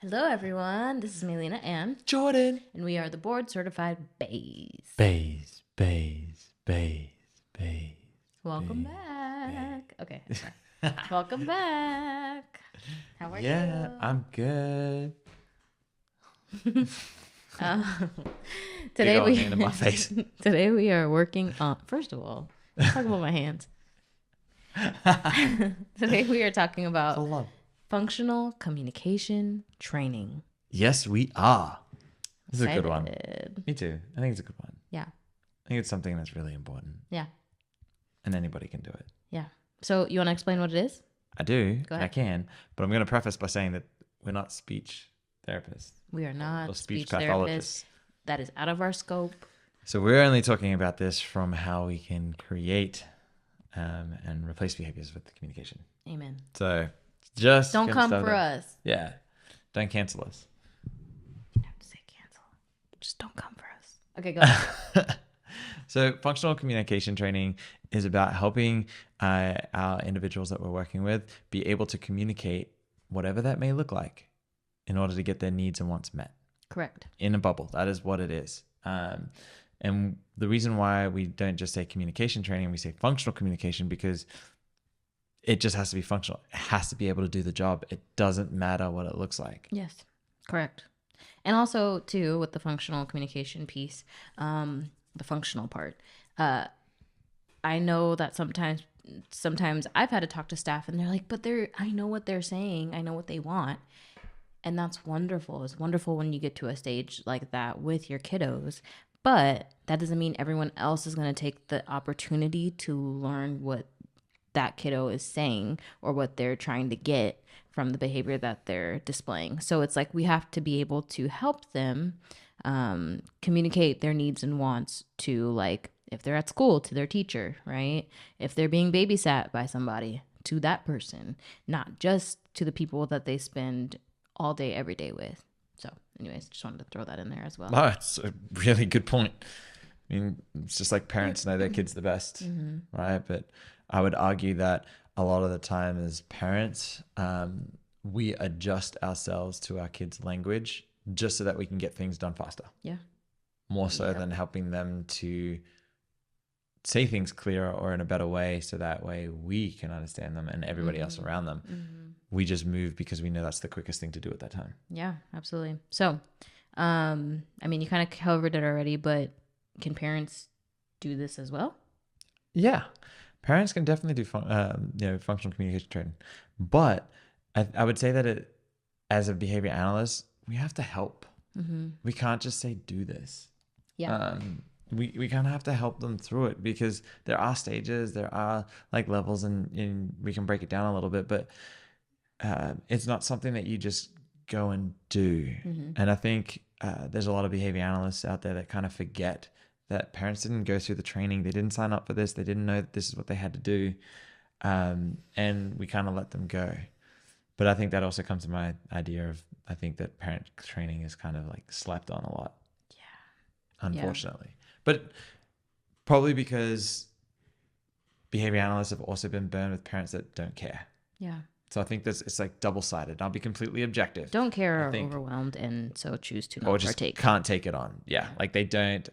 Hello, everyone. This is Melina and Jordan. we are the board certified bays. Bays, bays, bays, bays. Welcome bays, back. Okay. bays. Sorry. Welcome back. How are Yeah, you? I'm good. Uh, Big today old we hand in my face. today we are working on. First of all, let's talk about my hands. Today we are talking It's a about lot. functional communication training. Yes, we are. This is a good one. Excited. Me too. I think it's a good one. Yeah. I think it's something that's really important, Yeah. and anybody can do it. Yeah. So you want to explain what it is? I do, Go and I ahead. can, but I'm going to preface by saying that we're not speech therapists We are or not speech speech therapists. pathologists. That is out of our scope. So we're only talking about this from how we can create and replace behaviors with communication. Amen. So just Don't gonna come start for that. us. Yeah, don't cancel us. You have to say cancel. Just don't come for us. Okay, go ahead. So functional communication training is about helping our individuals that we're working with be able to communicate whatever that may look like in order to get their needs and wants met Correct. in a bubble. That is what it is. And the reason why we don't just say communication training, we say functional communication, because it just has to be functional. It has to be able to do the job. It doesn't matter what it looks like. Yes. Correct. And also, too, with the functional communication piece, the functional part, I know that sometimes I've had to talk to staff and they're like, but I know what they're saying. I know what they want. And that's wonderful. It's wonderful when you get to a stage like that with your kiddos. But that doesn't mean everyone else is going to take the opportunity to learn what that kiddo is saying or what they're trying to get from the behavior that they're displaying. So it's like we have to be able to help them communicate their needs and wants to, like, if they're at school, to their teacher, right? If they're being babysat by somebody, to that person, not just to the people that they spend all day, every day with. So, anyways, just wanted to throw that in there as well. Oh, it's a really good point. I mean, it's just like parents know their kids the best, right? But I would argue that a lot of the time as parents, we adjust ourselves to our kids' language just so that we can get things done faster. Yeah. More so Yep. than helping them to say things clearer or in a better way, so that way we can understand them and everybody else around them. We just move because we know that's the quickest thing to do at that time. Yeah, absolutely. So, I mean, you kind of covered it already, but can parents do this as well? Yeah, parents can definitely do functional communication training, but I would say that as a behavior analyst, we have to help. We can't just say do this. Yeah. We kind of have to help them through it, because there are stages, there are like levels, and we can break it down a little bit, but it's not something that you just go and do. And I think there's a lot of behavior analysts out there that kind of forget that parents didn't go through the training. They didn't sign up for this. They didn't know that this is what they had to do. And we kind of let them go. But I think that also comes to my idea of, I think that parent training is kind of like slept on a lot. Yeah. Unfortunately. But probably because behavior analysts have also been burned with parents that don't care. Yeah. So I think it's like double-sided. I'll be completely objective. Don't care I or think, overwhelmed, and so choose to or not just partake. can't take it on. Yeah, like they don't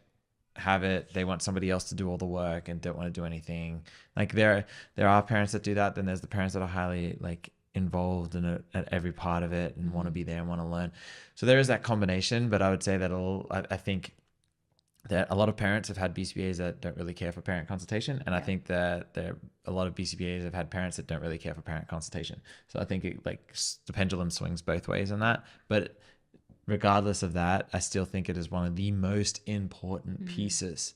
have it. They want somebody else to do all the work and don't want to do anything. Like there are parents that do that. Then there's the parents that are highly like involved in it at every part of it and want to be there and want to learn. So there is that combination. But I would say that I think that a lot of parents have had BCBAs that don't really care for parent consultation. And I think that a lot of BCBAs have had parents that don't really care for parent consultation. So I think the pendulum swings both ways on that. But regardless of that, I still think it is one of the most important pieces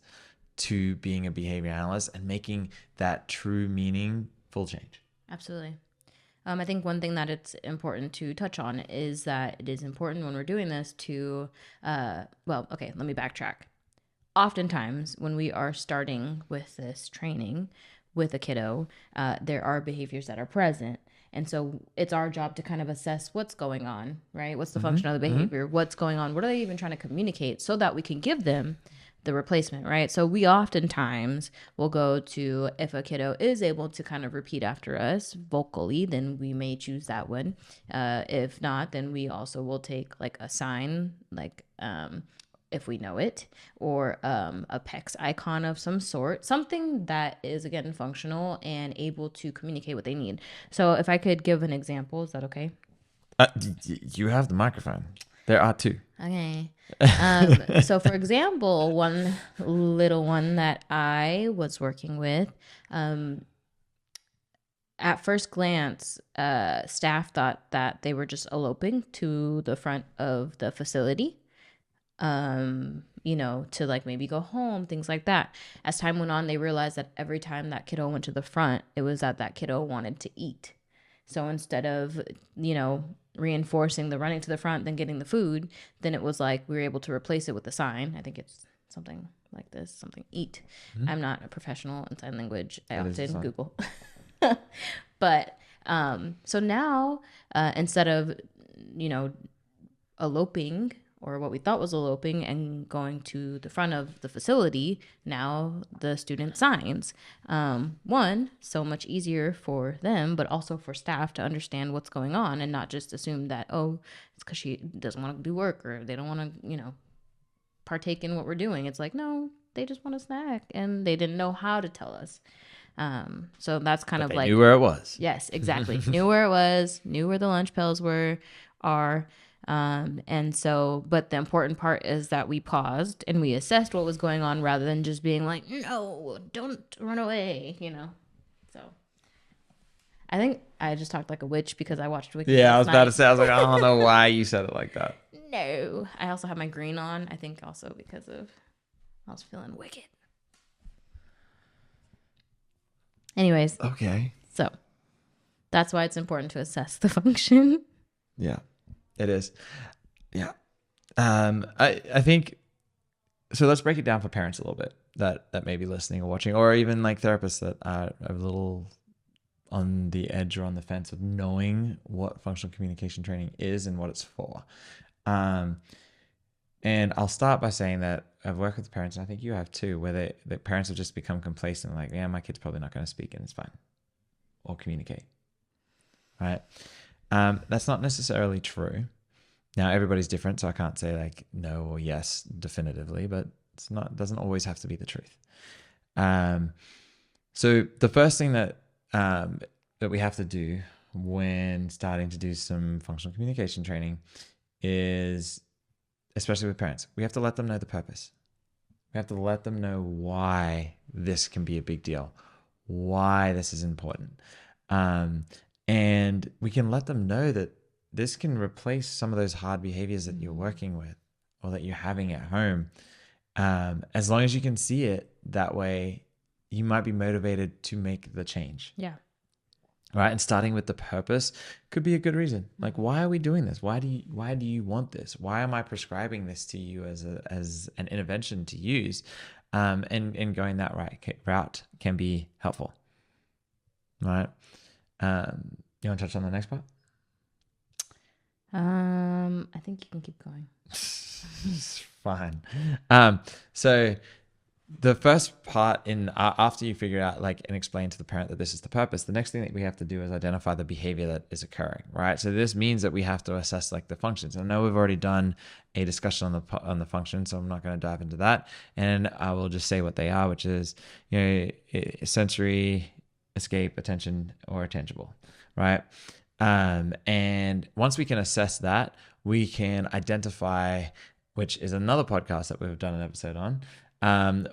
to being a behavior analyst and making that true meaningful change. Absolutely. I think one thing that it's important to touch on is that it is important when we're doing this to, let me backtrack. Oftentimes, when we are starting with this training with a kiddo, there are behaviors that are present. And so it's our job to kind of assess what's going on, right? What's the function of the behavior? What's going on? What are they even trying to communicate, so that we can give them the replacement, right? So we oftentimes will go to, if a kiddo is able to kind of repeat after us vocally, then we may choose that one. If not, then we also will take like a sign, like if we know it, or a PEX icon of some sort, something that is, again, functional and able to communicate what they need. So if I could give an example, is that okay? You have the microphone. There are two. Okay. So for example, one little one that I was working with, at first glance, staff thought that they were just eloping to the front of the facility, to like maybe go home, things like that. As time went on, they realized that every time that kiddo went to the front, it was that kiddo wanted to eat. So instead of, reinforcing the running to the front, then getting the food, then it was like we were able to replace it with a sign. I think it's something like this, something eat. I'm not a professional in sign language. I often Google. But so now, instead of, eloping, or what we thought was eloping, and going to the front of the facility, now the student signs. One, so much easier for them, but also for staff to understand what's going on and not just assume that, oh, it's because she doesn't want to do work, or they don't want to, partake in what we're doing. It's like, no, they just want a snack, and they didn't know how to tell us. So that's kind of They like, knew where it was. yes, exactly. Knew where it was, knew where the lunch pails are. And so, but the important part is that we paused and we assessed what was going on, rather than just being like, no, don't run away, So I think I just talked like a witch because I watched Wicked. Yeah, I was last about night. to say, I was like, I don't know why you said it like that. No, I also have my green on. I think also because of I was feeling wicked. Anyways, Okay. so that's why it's important to assess the function. Yeah, it is. Yeah. I think, so let's break it down for parents a little bit that may be listening or watching, or even like therapists that are a little on the edge or on the fence of knowing what functional communication training is and what it's for. And I'll start by saying that I've worked with parents, and I think you have too, where the parents have just become complacent, like, yeah, my kid's probably not going to speak and it's fine, or communicate, right? That's not necessarily true. Now, everybody's different, so I can't say like no or yes definitively, but it doesn't always have to be the truth. So the first thing that we have to do when starting to do some functional communication training is, especially with parents, we have to let them know the purpose. We have to let them know why this can be a big deal, why this is important. And we can let them know that this can replace some of those hard behaviors that you're working with or that you're having at home. As long as you can see it that way, you might be motivated to make the change. Yeah. Right. And starting with the purpose could be a good reason. Like, why are we doing this? Why do you want this? Why am I prescribing this to you as an intervention to use? And going that route can be helpful. Right. You want to touch on the next part? I think you can keep going. It's fine. So the first part after you figure out and explain to the parent that this is the purpose, the next thing that we have to do is identify the behavior that is occurring, right? So this means that we have to assess the functions. I know we've already done a discussion on the function, so I'm not going to dive into that. And I will just say what they are, which is, sensory, escape, attention, or tangible, right? And once we can assess that, we can identify, which is another podcast that we've done an episode on,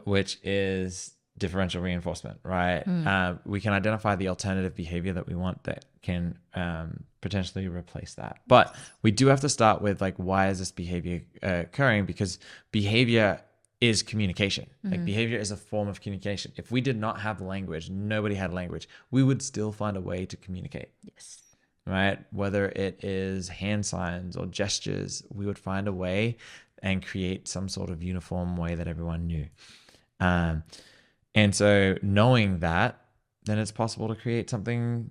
which is differential reinforcement, right? We can identify the alternative behavior that we want that can potentially replace that. But we do have to start with why is this behavior occurring? Because behavior is communication. Behavior is a form of communication. If we did not have language, nobody had language, we would still find a way to communicate. Yes. Right? Whether it is hand signs or gestures, we would find a way and create some sort of uniform way that everyone knew. And so knowing that, then it's possible to create something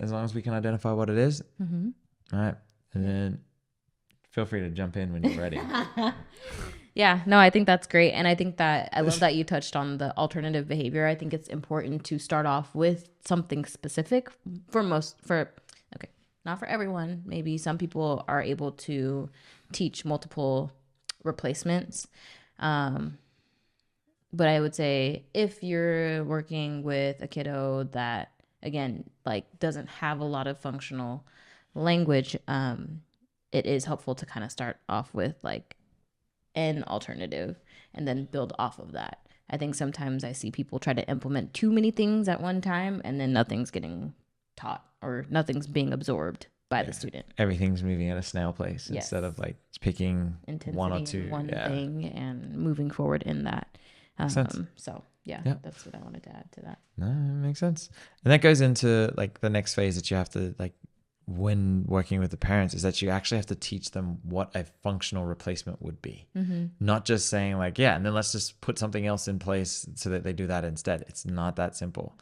as long as we can identify what it is. Mm-hmm. All right. And then feel free to jump in when you're ready. Yeah, no, I think that's great. And I think that I love that you touched on the alternative behavior. I think it's important to start off with something specific okay, not for everyone. Maybe some people are able to teach multiple replacements. Um, but I would say if you're working with a kiddo that, again, like doesn't have a lot of functional language, it is helpful to kind of start off with like an alternative and then build off of that. I think sometimes I see people try to implement too many things at one time and then nothing's getting taught or nothing's being absorbed by the student. Everything's moving at a snail pace Yes. instead of like picking Intensity one or in two. one thing and moving forward in that. Makes sense. So that's what I wanted to add to that. No, it makes sense. And that goes into like the next phase that you have to like when working with the parents is that you actually have to teach them what a functional replacement would be. Not just saying like, yeah, and then let's just put something else in place so that they do that instead. It's not that simple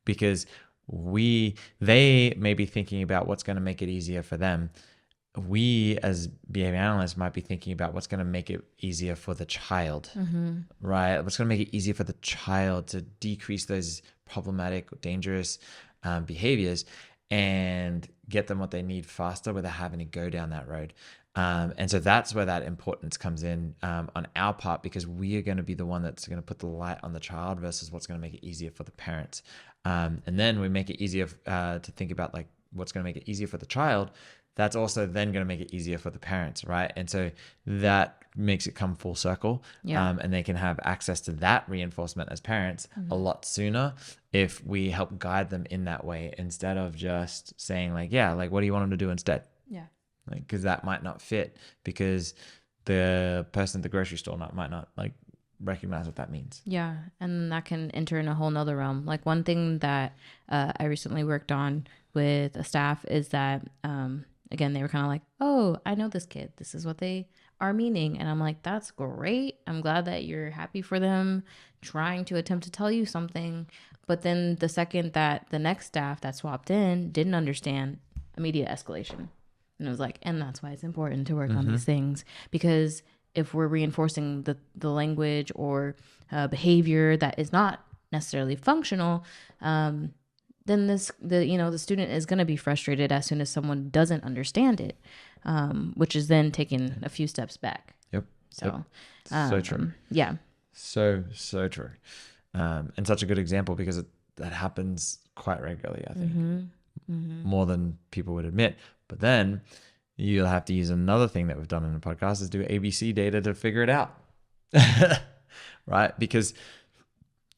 because they may be thinking about what's going to make it easier for them. We as behavior analysts might be thinking about what's going to make it easier for the child, right? What's going to make it easier for the child to decrease those problematic, dangerous behaviors and get them what they need faster without having to go down that road. And so that's where that importance comes in on our part, because we are going to be the one that's going to put the light on the child versus what's going to make it easier for the parents. And then we make it easier to think about like what's going to make it easier for the child. That's also then going to make it easier for the parents, right? And so that makes it come full circle. And they can have access to that reinforcement as parents a lot sooner if we help guide them in that way instead of just saying like, yeah, like what do you want them to do instead? Yeah. Like, because that might not fit because the person at the grocery store might not like recognize what that means. Yeah. And that can enter in a whole nother realm. Like one thing that I recently worked on with a staff is that, again, they were kind of like, oh, I know this kid. This is what they are meaning. And I'm like, that's great. I'm glad that you're happy for them trying to attempt to tell you something. But then the second that the next staff that swapped in didn't understand, immediate escalation. And it was like, and that's why it's important to work on these things, because if we're reinforcing the language or behavior that is not necessarily functional, then the student is going to be frustrated as soon as someone doesn't understand it, which is then taking a few steps back. Yep. So, so true. Yeah. So true. And such a good example because that happens quite regularly, I think. More than people would admit. But then you'll have to use another thing that we've done in the podcast is do ABC data to figure it out. Right? Because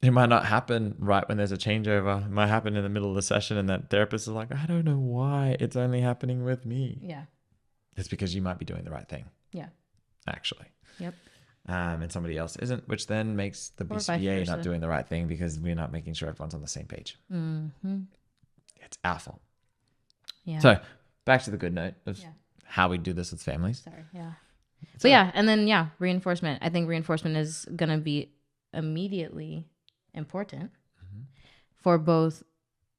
it might not happen right when there's a changeover. It might happen in the middle of the session and that therapist is like, I don't know why it's only happening with me. Yeah. It's because you might be doing the right thing. Yeah. Actually. Yep. And somebody else isn't, which then makes the BCBA not doing the right thing because we're not making sure everyone's on the same page. It's our fault. Yeah. So back to the good note of how we do this with families. Sorry. Yeah. But yeah, and then reinforcement. I think reinforcement is going to be immediately important for both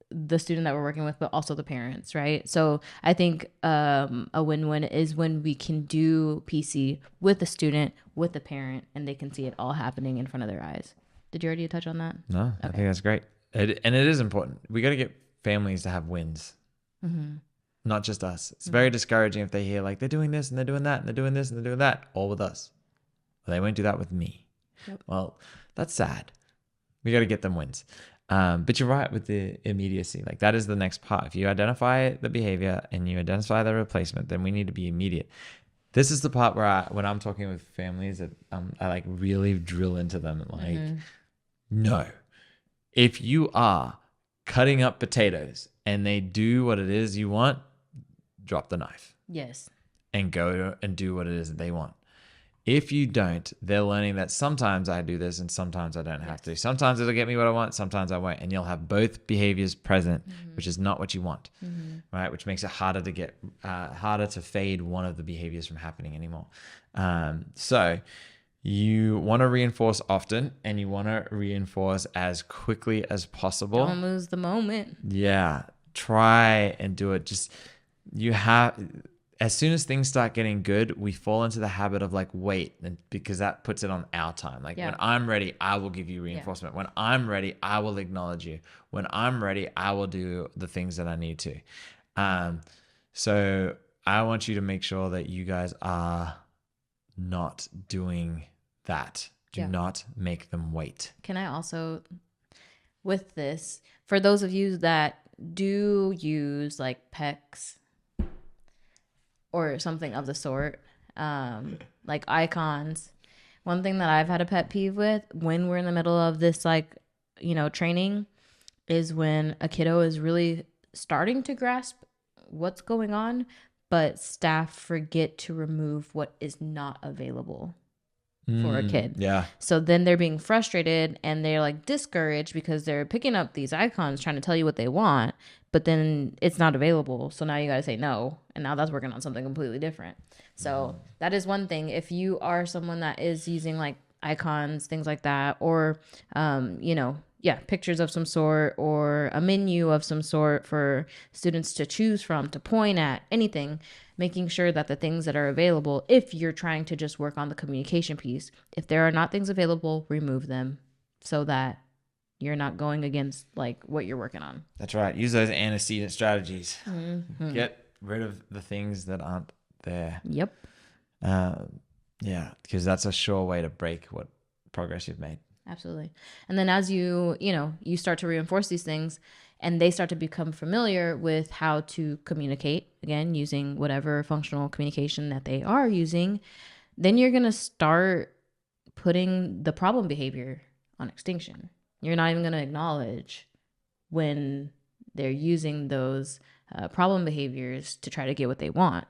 the student that we're working with, but also the parents, right? So I think a win-win is when we can do PC with the student, with the parent, and they can see it all happening in front of their eyes. Did you already touch on that? No, okay. I think that's great. And it is important. We got to get families to have wins. Not just us. It's very discouraging if they hear like they're doing this and they're doing that and they're doing this and they're doing that all with us. Well, they won't do that with me. Yep. Well, that's sad. We got to get them wins. But you're right with the immediacy. Like that is the next part. If you identify the behavior and you identify the replacement, then we need to be immediate. This is the part where when I'm talking with families, I like really drill into them. Like, no, if you are cutting up potatoes and they do what it is you want, drop the knife. Yes. And go and do what it is that they want. If you don't, they're learning that sometimes I do this and sometimes I don't have to. Sometimes it'll get me what I want, sometimes I won't. And you'll have both behaviors present, which is not what you want, right? Which makes it harder to fade one of the behaviors from happening anymore. So you want to reinforce often and you want to reinforce as quickly as possible. Don't lose the moment. Yeah. Try and do it. as soon as things start getting good, we fall into the habit of like, wait, and because that puts it on our time. Like when I'm ready, I will give you reinforcement. When I'm ready, I will acknowledge you. When I'm ready, I will do the things that I need to. So I want you to make sure that you guys are not doing that. Do not make them wait. Can I also, with this, for those of you that do use like PECs or something of the sort, like icons, one thing that I've had a pet peeve with when we're in the middle of this, like, training, is when a kiddo is really starting to grasp what's going on, but staff forget to remove what is not available for a kid. Yeah. So then they're being frustrated and they're like discouraged because they're picking up these icons trying to tell you what they want, but then it's not available. So now you got to say no. And now that's working on something completely different. So that is one thing. If you are someone that is using like icons, things like that, or, pictures of some sort or a menu of some sort for students to choose from, to point at, anything, making sure that the things that are available, if you're trying to just work on the communication piece, if there are not things available, remove them so that you're not going against like what you're working on. That's right. Use those antecedent strategies. Get rid of the things that aren't there. Yep. Because that's a sure way to break what progress you've made. Absolutely. And then as you start to reinforce these things and they start to become familiar with how to communicate, again, using whatever functional communication that they are using, then you're going to start putting the problem behavior on extinction. You're not even going to acknowledge when they're using those problem behaviors to try to get what they want.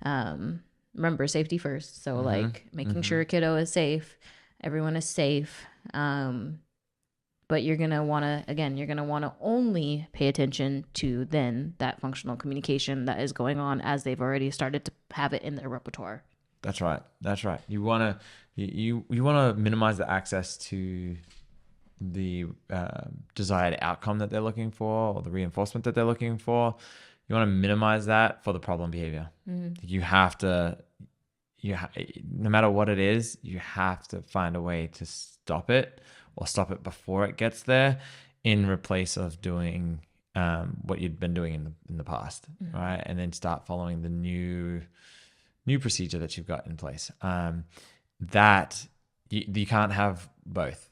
Remember, safety first. So like making sure a kiddo is safe, everyone is safe. But you're going to want to only pay attention to then that functional communication that is going on as they've already started to have it in their repertoire. That's right. You want to minimize the access to the desired outcome that they're looking for, or the reinforcement that they're looking for. You want to minimize that for the problem behavior. You have to, no matter what it is, you have to find a way to stop it, or stop it before it gets there, in replace of doing what you'd been doing in the past, right? And then start following the new procedure that you've got in place. That you can't have both.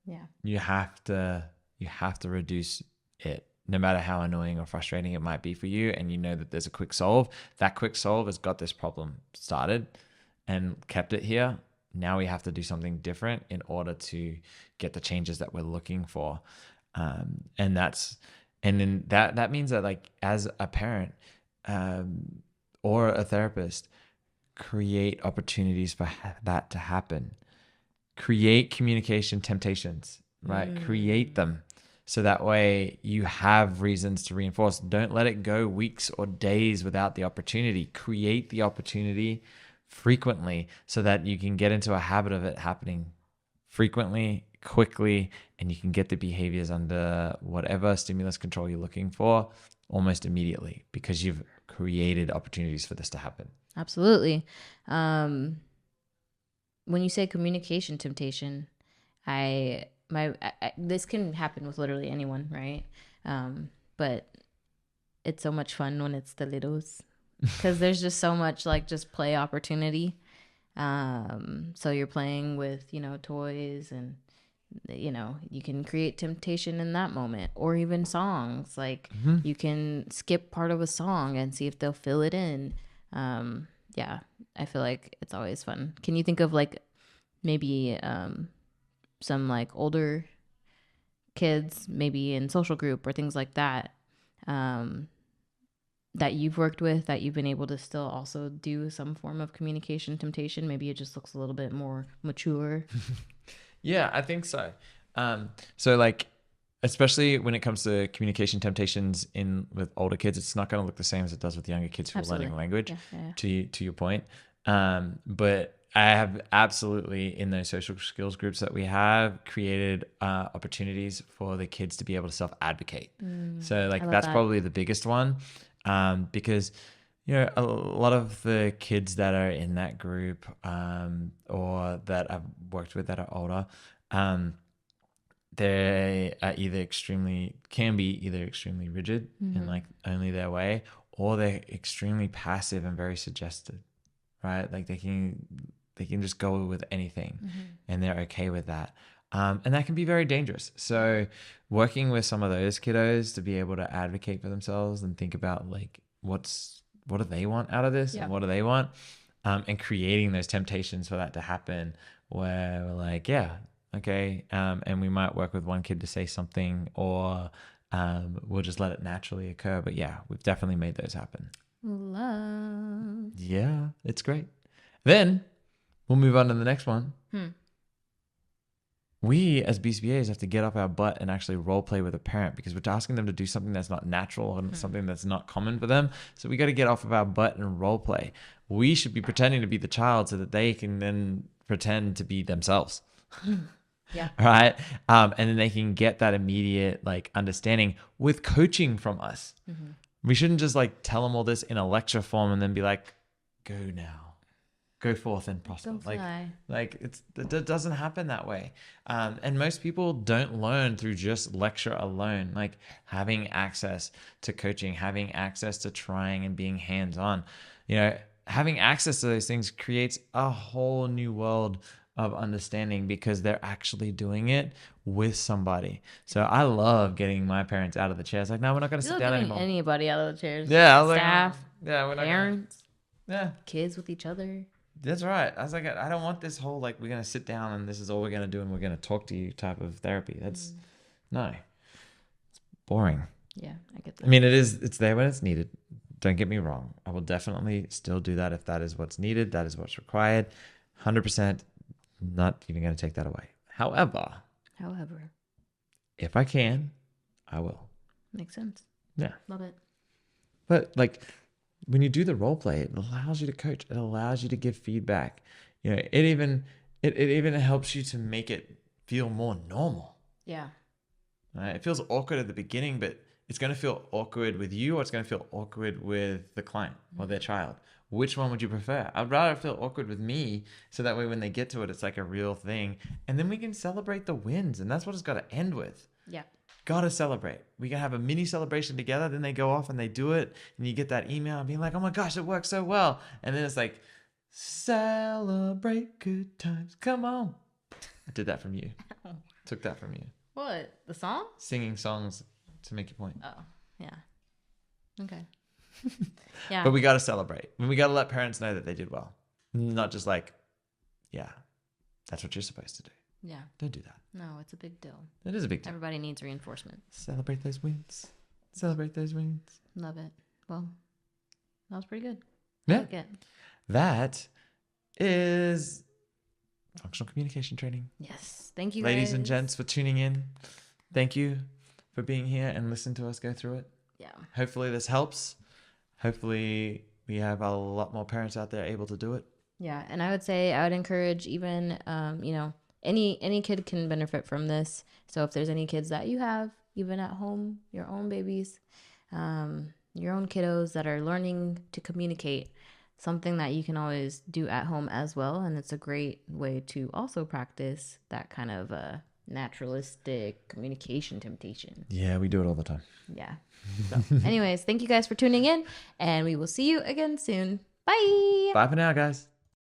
Yeah. You have to reduce it, no matter how annoying or frustrating it might be for you. And you know that there's a quick solve. That quick solve has got this problem started and kept it here. Now we have to do something different in order to get the changes that we're looking for. And then that means that, like, as a parent or a therapist, create opportunities for that to happen. Create communication temptations, right? Create them. So that way you have reasons to reinforce. Don't let it go weeks or days without the opportunity. Create the opportunity frequently so that you can get into a habit of it happening frequently, quickly, and you can get the behaviors under whatever stimulus control you're looking for almost immediately, because you've created opportunities for this to happen. Absolutely. When you say communication temptation, this can happen with literally anyone, right? But it's so much fun when it's the littles, because there's just so much like just play opportunity. So you're playing with, toys, and you can create temptation in that moment, or even songs. Like you can skip part of a song and see if they'll fill it in. Yeah, I feel like it's always fun. Can you think of like maybe some like older kids, maybe in social group or things like that, that you've worked with, that you've been able to still also do some form of communication temptation? Maybe it just looks a little bit more mature. Yeah, I think so. So like, especially when it comes to communication temptations with older kids, it's not going to look the same as it does with younger kids who are learning language. Yeah. To your point. But I have absolutely, in those social skills groups that we have, created opportunities for the kids to be able to self-advocate. So like that's probably the biggest one, because You know, a lot of the kids that are in that group, or that I've worked with that are older, they are can be either extremely rigid in like only their way, or they're extremely passive and very suggestive, right? Like they can just go with anything, and they're okay with that. And that can be very dangerous. So working with some of those kiddos to be able to advocate for themselves and think about like what do they want out of this, and what do they want, and creating those temptations for that to happen, where we're like, yeah, okay, and we might work with one kid to say something, or we'll just let it naturally occur. But yeah, we've definitely made those happen. Love. Yeah, it's great. Then we'll move on to the next one. We as BCBAs have to get off our butt and actually role play with a parent, because we're asking them to do something that's not natural and something that's not common for them. So we got to get off of our butt and role play. We should be pretending to be the child so that they can then pretend to be themselves. Yeah. Right. And then they can get that immediate like understanding with coaching from us. We shouldn't just like tell them all this in a lecture form and then be like, go now. Go forth and prosper. Don't fly. It doesn't happen that way. And most people don't learn through just lecture alone. Like having access to coaching, having access to trying and being hands-on, you know, having access to those things creates a whole new world of understanding, because they're actually doing it with somebody. So I love getting my parents out of the chairs. Like, no, we're not going to sit down anymore. Anybody out of the chairs. Yeah. I was Staff. like, yeah, we're not parents. Yeah. Kids with each other. That's right. I was like, I don't want this whole like we're gonna sit down and this is all we're gonna do and we're gonna talk to you type of therapy. That's no, it's boring. Yeah, I get that. I mean, it's there when it's needed. Don't get me wrong. I will definitely still do that if that is what's needed. That is what's required. 100%. Not even gonna take that away. However, if I can, I will. Makes sense. Yeah. Love it. But like, when you do the role play, it allows you to coach. It allows you to give feedback. You know, it even helps you to make it feel more normal. Yeah. Right? It feels awkward at the beginning, but it's going to feel awkward with you, or it's going to feel awkward with the client or their child. Which one would you prefer? I'd rather feel awkward with me, so that way when they get to it, it's like a real thing. And then we can celebrate the wins. And that's what it's got to end with. Yeah. Gotta celebrate. We can have a mini celebration together. Then they go off and they do it, and you get that email being like, "Oh my gosh, it worked so well!" And then it's like, "Celebrate good times. Come on." I did that from you. Took that from you. What? The song? Singing songs to make your point. Oh, yeah. Okay. Yeah. But we gotta celebrate. And we gotta let parents know that they did well. Not just like, yeah, that's what you're supposed to do. Yeah. Don't do that. No, it's a big deal. It is a big deal. Everybody needs reinforcement. Celebrate those wins. Celebrate those wins. Love it. Well, that was pretty good. Yeah. I like it. That is functional communication training. Yes. Thank you, Ladies guys. and gents, for tuning in. Thank you for being here and listening to us go through it. Yeah. Hopefully this helps. Hopefully we have a lot more parents out there able to do it. Yeah. And I would encourage even, you know, any kid can benefit from this. So if there's any kids that you have, even at home, your own babies, your own kiddos that are learning to communicate, something that you can always do at home as well. And it's a great way to also practice that kind of naturalistic communication temptation. Yeah, we do it all the time. Yeah. So anyways, thank you guys for tuning in, and we will see you again soon. Bye. Bye for now, guys.